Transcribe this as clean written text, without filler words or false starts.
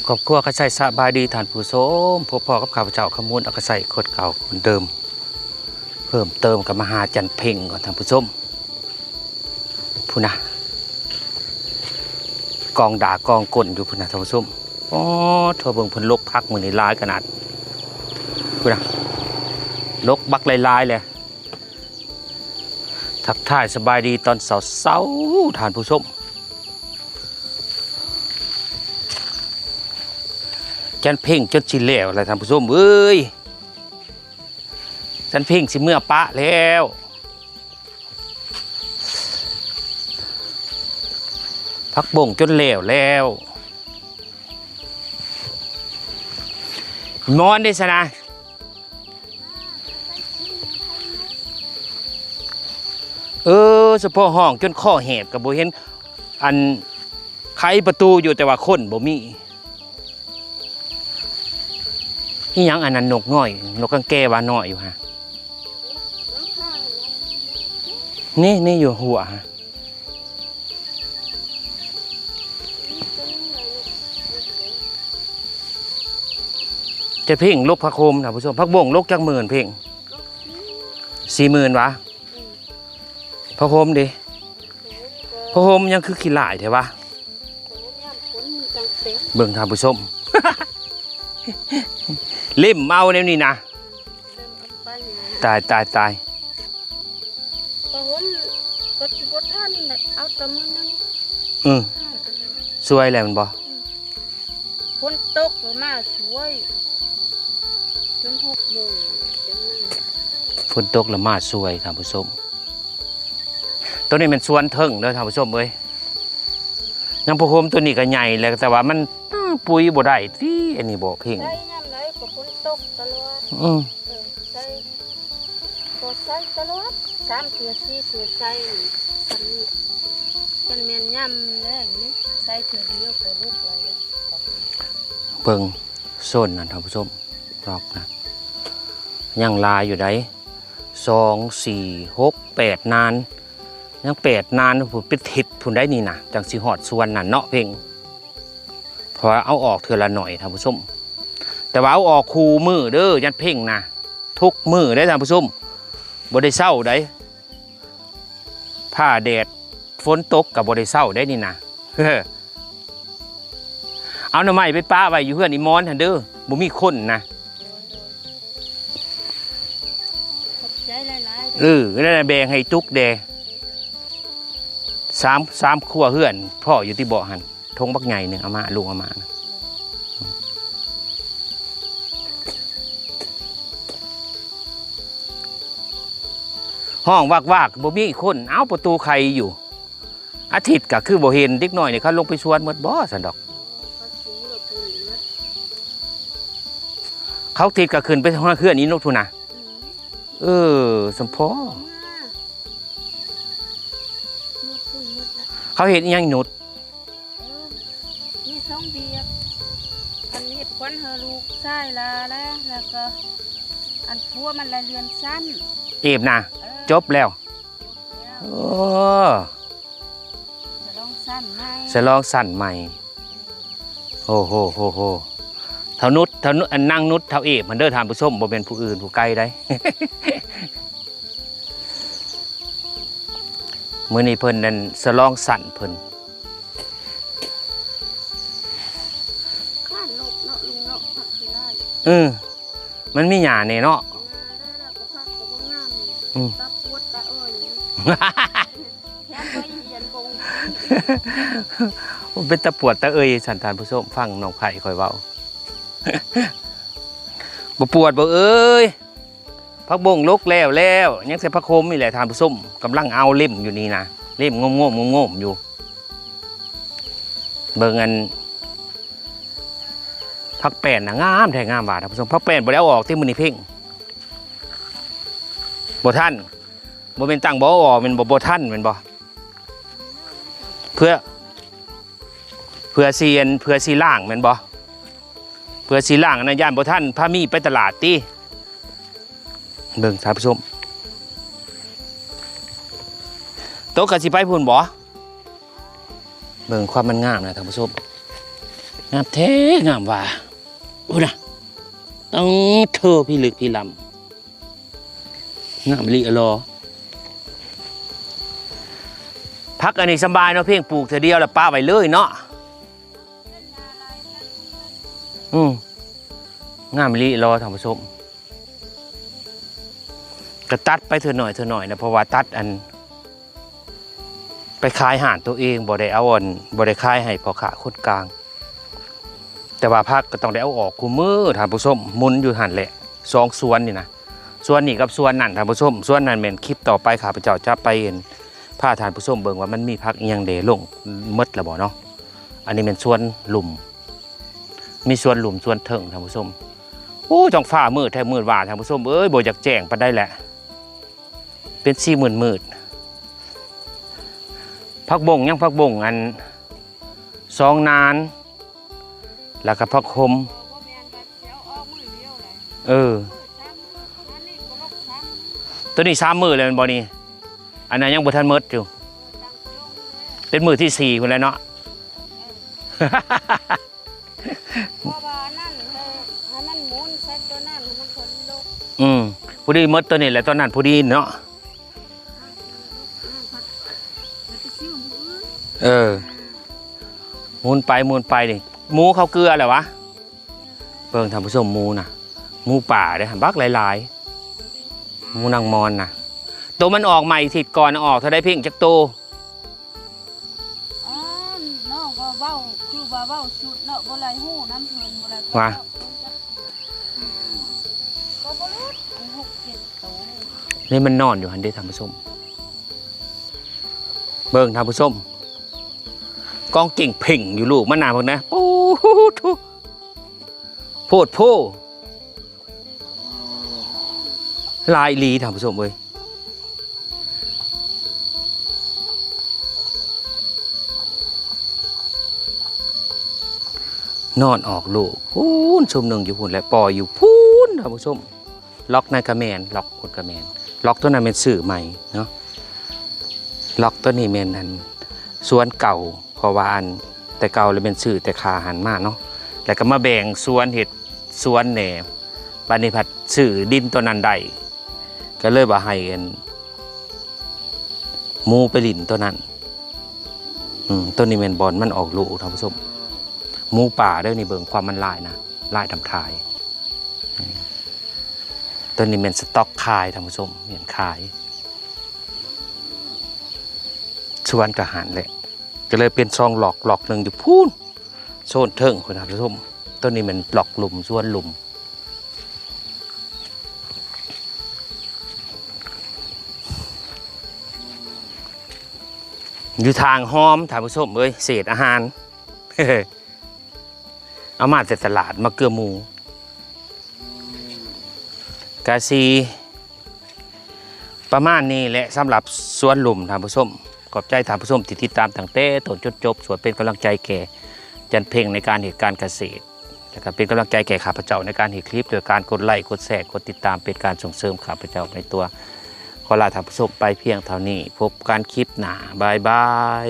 ครอบครัวก็ใส่สบายดีท่านผู้ชมพบพ่อกับข้าพเจ้าขมูลเอาก็ใส่ขดเก่าคนเดิมเพิ่มเติมกับมหาจันเพ่งก่อนท่านผู้ชมพูนะกองด่ากองก้นอยู่พูนะท่านผู้ชมอ๋อเธอเบิ่งเพิ่นลกพักมือในลายขนาดพูนะลกบักลายเลยทักทายสบายดีตอนเสาๆท่านผู้ชมจันเพ่งจนสิแล้วอะไรท่านผู้ชมเอ้ยจันเพ่งสิเมื่อปะแล้วพักบ่งจนแล้วนอนได้สนะเฉพาะห้องจนข้อแหบกับโบเห็นอันไขประตูอยู่แต่ว่าคนบ่มีนี่ยังอันนั้นนกง่อยนกกังแกว่าน้อยอยู่ฮะนี่อยู่หัวฮะจะเพ่งลกพระโคมนะผู้ชมพักบ่งลกจักหมื่นเพ่ง40,000วะพระโคมดิพระโคมยังคือขี้หลายใช่ปะเบิ่งท่านผู้ชมเล่มเมาเนี่ยนี่นะตายพระผมก็ที่บท่านเอาแต่มือนึงสวยแล้วมันบ่ฝนตกมาสวยจน6 โมงฝนตกแล้วมาสวยท่านผู้ชมตัวนี้มันสวนเทิงเด้อท่านผู้ชมเอ้ยยังพระโคมตัวนี้ก็ใหญ่แล้วแต่ว่ามันปุ๋ยบ่ได้ที่อันนี้บ่เพ่งใส่น้ำไหลก็ฝนตกตลอดใส่ก็ใส่ตลอด3 เทื่อ 4 เทื่อใส่เป็นแม่นย่ำแล้วนี่ใส่เทื่อเดียวก็ลุกเลยเบิ่งโซนนั่นท่านผู้ชมรอบนะยังลายอยู่ได้2 4 6 8นานยัง8นานผุนเป็นทิศผุนได้นี่นะจังสิฮอดส่วนนั่นเนาะเพ่งเพราะเอาออกเทื่อละหน่อยท่านผู้ชมแต่ว่าเอาออกคู่มือเด้อยันเพ่งนะทุกมือได้ท่านผู้ชมบ่ได้เศร้าได้ผ้าแดดฝนตกกับบ่ได้เศร้าได้นี่นะเอาหน่อไม้ไปป้าไว้อยู่เพื่อนอีมอนทันเด้อบ่มีคนนะนั่นแบ่งให้ตุกแดสามขั้วเพื่อนพ่ออยู่ที่บ่อหันทงบักใหญ่หนึ่งเอามาลุงเอามานะห้องวากบ่มีคนเอาประตูใครอยู่อาทิตย์ก็คือบ่เห็นเด็กน้อยเนี่ยเขาลงไปชวนหมดบ่สันดอกเขาทิศก็ขึ้นไปทางเพื่อนนี้นกทุนะสมพอเขาเห็นยังนุดนี่2 เบียบอันเห็ดควันเฮลูกใช่แล้วก็อันพัวมันละเรือนสั้นเอฟนะจบแล้วจะลองสั้นใหม่โอ้โหเท่านุดอันนั่งนุดเท่าเอฟมันเด้อทานผู้ชมบ่เป็นผู้อื่นผู้ไกลได้ มื้อนี้เพิ่นนั่นสลองสั่นเพิ่นข้านกเนาะลุงเนาะผักขี้ไล่มันมีหญ้าแน่เนาะตาปวดตาเอ้ยแถมไปเรียนกงเป็นตะปวดตะเอ้ยสันทานผู้ชมฟังน้องไผ่คอยเว้าบ่ปวดบ่เอ้ยพักบ่งลกแล้วยังใส่พักโคมนี่แหละทานผู้ชมกำลังเอาเล่มอยู่นี่นะเล่มงมอยู่เบิ่งอันพักแป้นนะงามแท้งามว่าท่านผู้ชมพักแป้นบ่ได้เอาออกที่มื้อนี้เพ่งบ่ท่านบ่เป็นตั้งบ่ออกเป็นบ่ท่านเป็นบ่เพื่อซีล่างเป็นบ่เพื่อซีล่างนะย่านบ่ท่านพามีไปตลาดติเบิ่งท่านผู้ชมโต๊ะกะสิไปพุ่นบ่เบิ่งความมันงามนะท่านผู้ชม งามแท้งามว่าอุ้ยนะต้องเธอพี่ลึกพี่ลำงามลีอลอพักอันนี้สบายเนาะเพียงปลูกเธอเดียวแล้วป้าไว้เลยเนาะงามลีรอท่านผู้ชมก็ตัดไปเธอหน่อยนะเพราะว่าตัดอันไปขายห่านตัวเองบ่ได้เอาอ่อนบ่ได้ขายให้พ่อค้าคนกลางแต่ว่าพักก็ต้องได้เอาออกคู่มือท่านผู้ชมมุนอยู่หันแหละ2 สวนนี่นะสวนนี่กับสวนนั่นท่านผู้ชมสวนนั่นเป็นคลิปต่อไปข้าพเจ้าจะไปเห็นผ้าท่านผู้ชมเบิ่งว่ามันมีพักอีหยังเดลงมดแล้วบ่เนาะอันนี้เป็นสวนหลุมมีสวนหลุมสวนเถิงท่านผู้ชมโอ้จังฟ้ามืดแท้มืดว่าท่านผู้ชมเอ้ยบ่อยากแจ้งปานใดแหละเป็น4มืดพักบงยังพักบงอัน2 นานแล้วก็พักคมตัวนี้3 มื้อเลยมันบ่นี่อันนั้นยังบ่ทันหมดอยู่เป็นมื้อที่4พุ่นแล้วเนาะเพราะว่านั่นให้มันหมุนใส่ตัวนั่นให้มันคนลุกผู้ดีหมดตัวนี้แหละตัวนั้นผู้ดีเนาะมูนไปดิหมูเขาเกลืออะไรวะเบิ่งทำผสมหมูนะหมูป่าเด้บักหลายๆหมูนางมอนนะตัวมันออกใหม่ทิศก่อนออกเท่าได้เพ่งจากโตน้องก็เว้าคือว่าเว้าชุดเนาะบ่ไรหู้น้ำเพิ่นบ่ไรว่าก็บ่รู้6-7 โตนี่มันนอนอยู่หันได้ทำผสมเบิ่งทำผสมกองเก่งเพ่งอยู่ลูกมะนาวพวกนะปูทุโพดโพลายลีท่านผู้ชมเว้ยนอนออกลูกพูนชมหนึ่งอยู่พูนและปล่อยอยู่พูนท่านผู้ชมล็อกในกระแมนล็อกกดกระแมนล็อกตัวนั้นเป็นสื่อใหม่เนาะล็อกตัวนี้เมนนั้นสวนเก่าเพราะว่าอันแต่เก่าเลยเป็นสื่อแต่ขาหันมากเนาะแล้วก็มาแบ่งสวนเห็ดสวนแหนบบัดนี้ผัดสื่อดินตัวนั้นได้ก็เลยว่าให้กันมูไปลินตัวนั้นตัวนี้เมนบอลมันออกลูกท่านผู้ชมหมูป่าด้วยนี่เบิ่งความมันลายนะลายทำทายตัวนี้เป็นสต็อกคายท่านผู้ชมเห็นคายชวนกระหันเลยก็เลยเป็นซองหลอกหนึ่งอยู่พูนโซนเทิงคุณท่านผู้ชมตัวนี้เป็นหลอกหลุมชวนหลุมอยู่ทางหอมท่านผู้ชมเอ้ยเศษอาหารเอามาจากตลาดมาเกลือหมูกาซีประมาณนี้แหละสำหรับสวนหลุมท่านผู้ชมขอบใจท่านผู้ชมที่ติดตามตั้งแต่ต้นจนจบส่วนเป็นกำลังใจแก่จันเพ่งในการเหตุการณ์เกษตรและก็เป็นกำลังใจแก่ข้าพเจ้าในการเห็นคลิปโดยการกดไลค์กดแชร์กดติดตามเป็นการส่งเสริมข้าพเจ้าในตัวขอลาท่านผู้ชมไปเพียงเท่านี้พบกันคลิปหน้าบายบาย